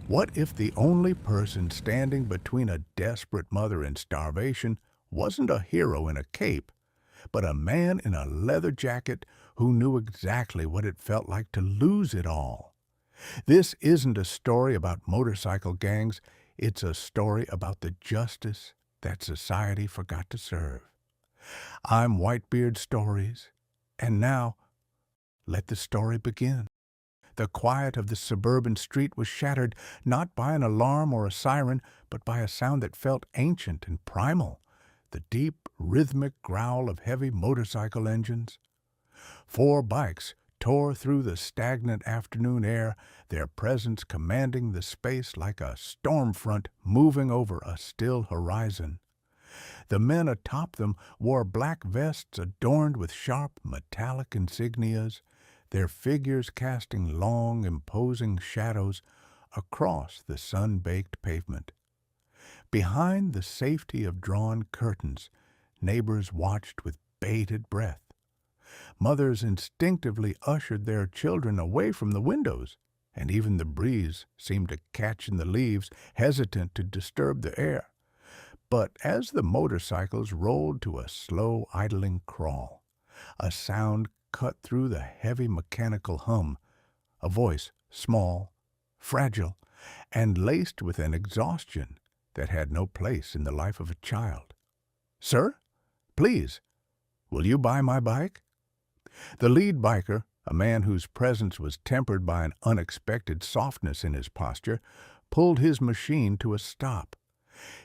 What if the only person standing between a desperate mother and starvation wasn't a hero in a cape, but a man in a leather jacket who knew exactly what it felt like to lose it all? This isn't a story about motorcycle gangs, it's a story about the justice that society forgot to serve. I'm Whitebeard Stories, and now let the story begin. The quiet of the suburban street was shattered not by an alarm or a siren, but by a sound that felt ancient and primal, the deep, rhythmic growl of heavy motorcycle engines. Four bikes tore through the stagnant afternoon air, their presence commanding the space like a storm front moving over a still horizon. The men atop them wore black vests adorned with sharp metallic insignias, their figures casting long, imposing shadows across the sun-baked pavement. Behind the safety of drawn curtains, neighbors watched with bated breath. Mothers instinctively ushered their children away from the windows, and even the breeze seemed to catch in the leaves, hesitant to disturb the air. But as the motorcycles rolled to a slow, idling crawl, a sound cut through the heavy mechanical hum, a voice small, fragile, and laced with an exhaustion that had no place in the life of a child. "Sir, please, will you buy my bike?" The lead biker, a man whose presence was tempered by an unexpected softness in his posture, pulled his machine to a stop.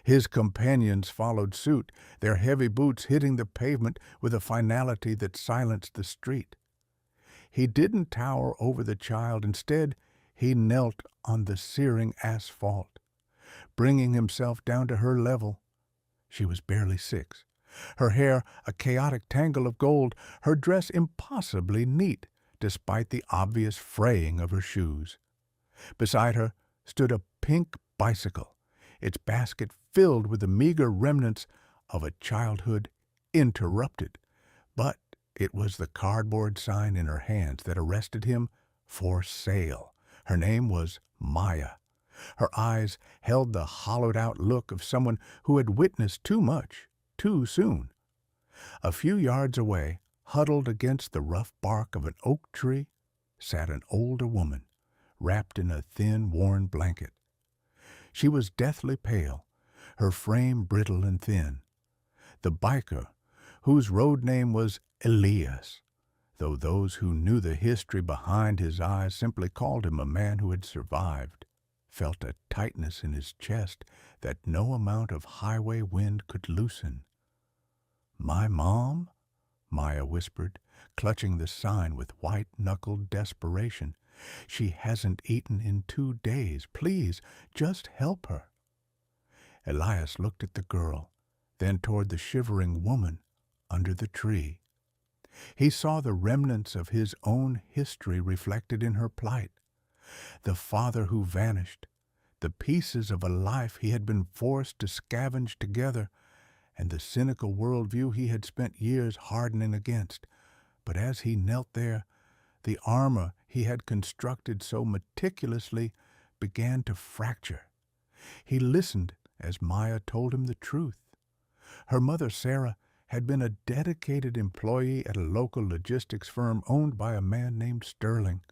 His companions followed suit, their heavy boots hitting the pavement with a finality that silenced the street. He didn't tower over the child. Instead, he knelt on the searing asphalt, bringing himself down to her level. She was barely 6, her hair a chaotic tangle of gold, her dress impossibly neat, despite the obvious fraying of her shoes. Beside her stood a pink bicycle, its basket filled with the meager remnants of a childhood interrupted. But it was the cardboard sign in her hands that arrested him. For sale. Her name was Maya. Her eyes held the hollowed-out look of someone who had witnessed too much, too soon. A few yards away, huddled against the rough bark of an oak tree, sat an older woman, wrapped in a thin, worn blanket. She was deathly pale, her frame brittle and thin. The biker, whose road name was Elias, though those who knew the history behind his eyes simply called him a man who had survived, felt a tightness in his chest that no amount of highway wind could loosen. "My mom?" Maya whispered, clutching the sign with white-knuckled desperation. "She hasn't eaten in 2 days. Please, just help her." Elias looked at the girl, then toward the shivering woman under the tree. He saw the remnants of his own history reflected in her plight. The father who vanished, the pieces of a life he had been forced to scavenge together, and the cynical worldview he had spent years hardening against. But as he knelt there, the armor he had constructed so meticulously began to fracture. He listened as Maya told him the truth. Her mother, Sarah, had been a dedicated employee at a local logistics firm owned by a man named Sterling,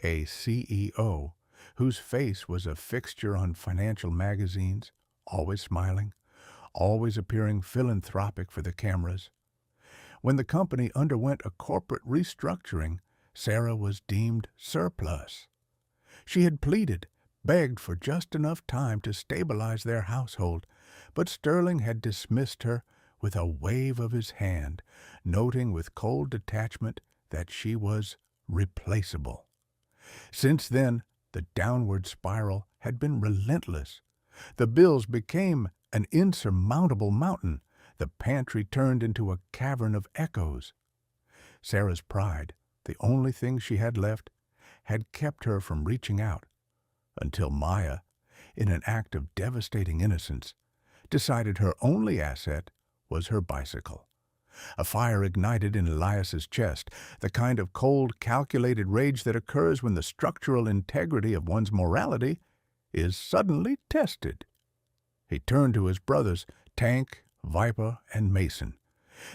a CEO whose face was a fixture on financial magazines, always smiling, always appearing philanthropic for the cameras. When the company underwent a corporate restructuring, Sarah was deemed surplus. She had pleaded, begged for just enough time to stabilize their household, but Sterling had dismissed her with a wave of his hand, noting with cold detachment that she was replaceable. Since then, the downward spiral had been relentless. The bills became an insurmountable mountain. The pantry turned into a cavern of echoes. Sarah's pride, the only thing she had left, had kept her from reaching out, until Maya, in an act of devastating innocence, decided her only asset was her bicycle. A fire ignited in Elias's chest, the kind of cold, calculated rage that occurs when the structural integrity of one's morality is suddenly tested. He turned to his brothers, Tank, Viper, and Mason.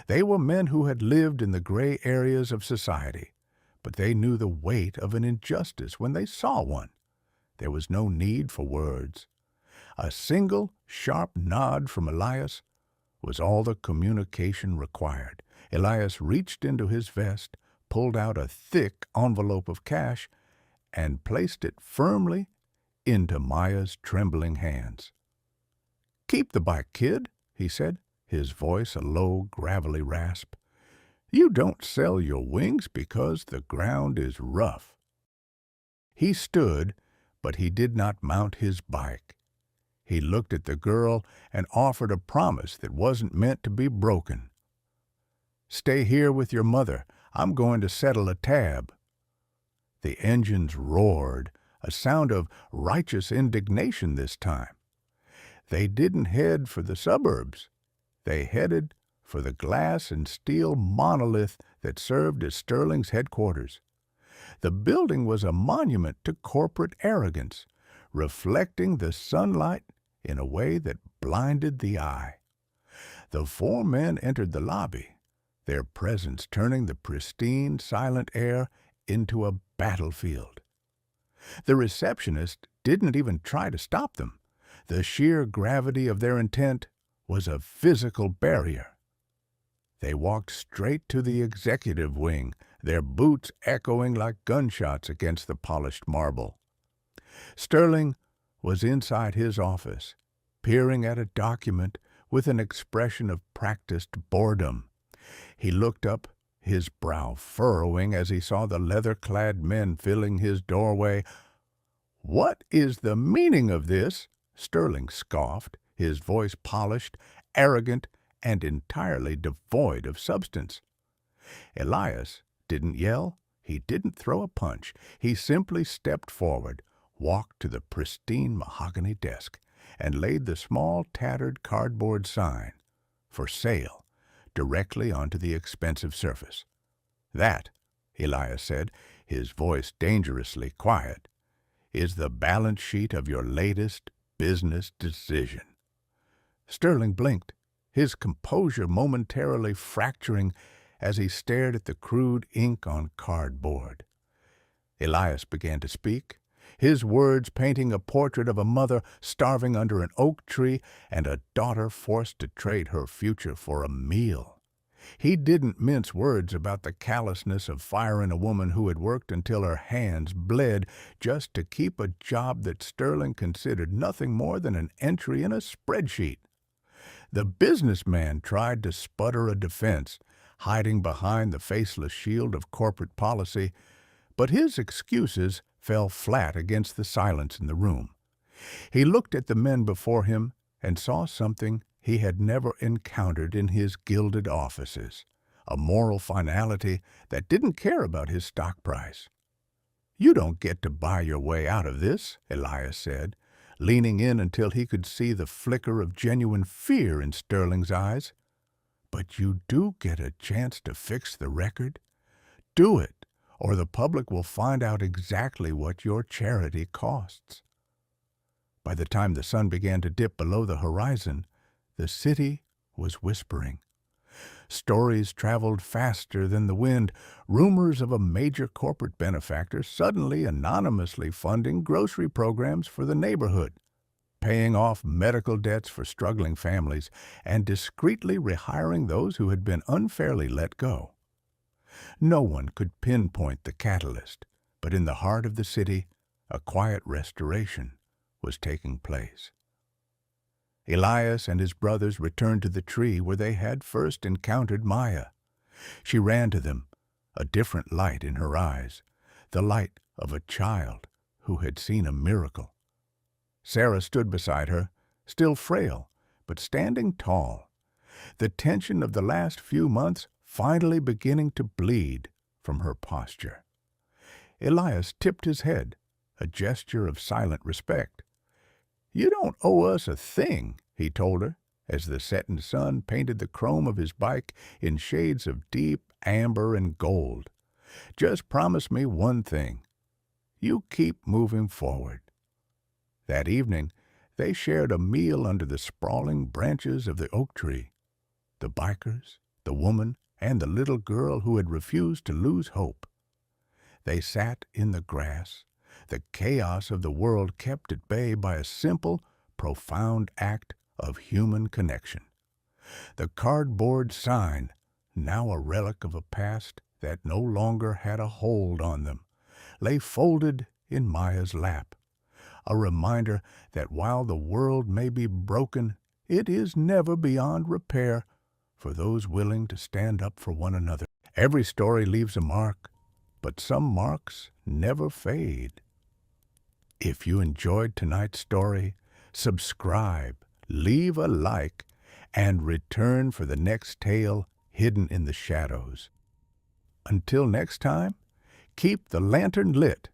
They were men who had lived in the gray areas of society, but they knew the weight of an injustice when they saw one. There was no need for words. A single, sharp nod from Elias was all the communication required. Elias reached into his vest, pulled out a thick envelope of cash, and placed it firmly into Maya's trembling hands. "Keep the bike, kid," he said, his voice a low, gravelly rasp. "You don't sell your wings because the ground is rough." He stood, but he did not mount his bike. He looked at the girl and offered a promise that wasn't meant to be broken. "Stay here with your mother. I'm going to settle a tab." The engines roared, a sound of righteous indignation this time. They didn't head for the suburbs. They headed for the glass and steel monolith that served as Sterling's headquarters. The building was a monument to corporate arrogance, reflecting the sunlight in a way that blinded the eye. The four men entered the lobby, their presence turning the pristine, silent air into a battlefield. The receptionist didn't even try to stop them. The sheer gravity of their intent was a physical barrier. They walked straight to the executive wing, their boots echoing like gunshots against the polished marble. Sterling was inside his office, peering at a document with an expression of practiced boredom. He looked up, his brow furrowing as he saw the leather-clad men filling his doorway. "What is the meaning of this?" Sterling scoffed, his voice polished, arrogant, and entirely devoid of substance. Elias didn't yell. He didn't throw a punch. He simply stepped forward, walked to the pristine mahogany desk, and laid the small, tattered cardboard sign, "For Sale," directly onto the expensive surface. "That," Elias said, his voice dangerously quiet, "is the balance sheet of your latest business decision." Sterling blinked, his composure momentarily fracturing as he stared at the crude ink on cardboard. Elias began to speak, his words painting a portrait of a mother starving under an oak tree and a daughter forced to trade her future for a meal. He didn't mince words about the callousness of firing a woman who had worked until her hands bled just to keep a job that Sterling considered nothing more than an entry in a spreadsheet. The businessman tried to sputter a defense, hiding behind the faceless shield of corporate policy, but his excuses fell flat against the silence in the room. He looked at the men before him and saw something he had never encountered in his gilded offices, a moral finality that didn't care about his stock price. "You don't get to buy your way out of this," Elias said, leaning in until he could see the flicker of genuine fear in Sterling's eyes. "But you do get a chance to fix the record. Do it, or the public will find out exactly what your charity costs." By the time the sun began to dip below the horizon, the city was whispering. Stories traveled faster than the wind, rumors of a major corporate benefactor suddenly anonymously funding grocery programs for the neighborhood, paying off medical debts for struggling families, and discreetly rehiring those who had been unfairly let go. No one could pinpoint the catalyst, but in the heart of the city, a quiet restoration was taking place. Elias and his brothers returned to the tree where they had first encountered Maya. She ran to them, a different light in her eyes, the light of a child who had seen a miracle. Sarah stood beside her, still frail, but standing tall, the tension of the last few months finally beginning to bleed from her posture. Elias tipped his head, a gesture of silent respect. "You don't owe us a thing," he told her, as the setting sun painted the chrome of his bike in shades of deep amber and gold. "Just promise me one thing. You keep moving forward." That evening, they shared a meal under the sprawling branches of the oak tree. The bikers, the woman, and the little girl who had refused to lose hope. They sat in the grass, the chaos of the world kept at bay by a simple, profound act of human connection. The cardboard sign, now a relic of a past that no longer had a hold on them, lay folded in Maya's lap, a reminder that while the world may be broken, it is never beyond repair for those willing to stand up for one another. Every story leaves a mark, but some marks never fade. If you enjoyed tonight's story, subscribe, leave a like, and return for the next tale hidden in the shadows. Until next time, keep the lantern lit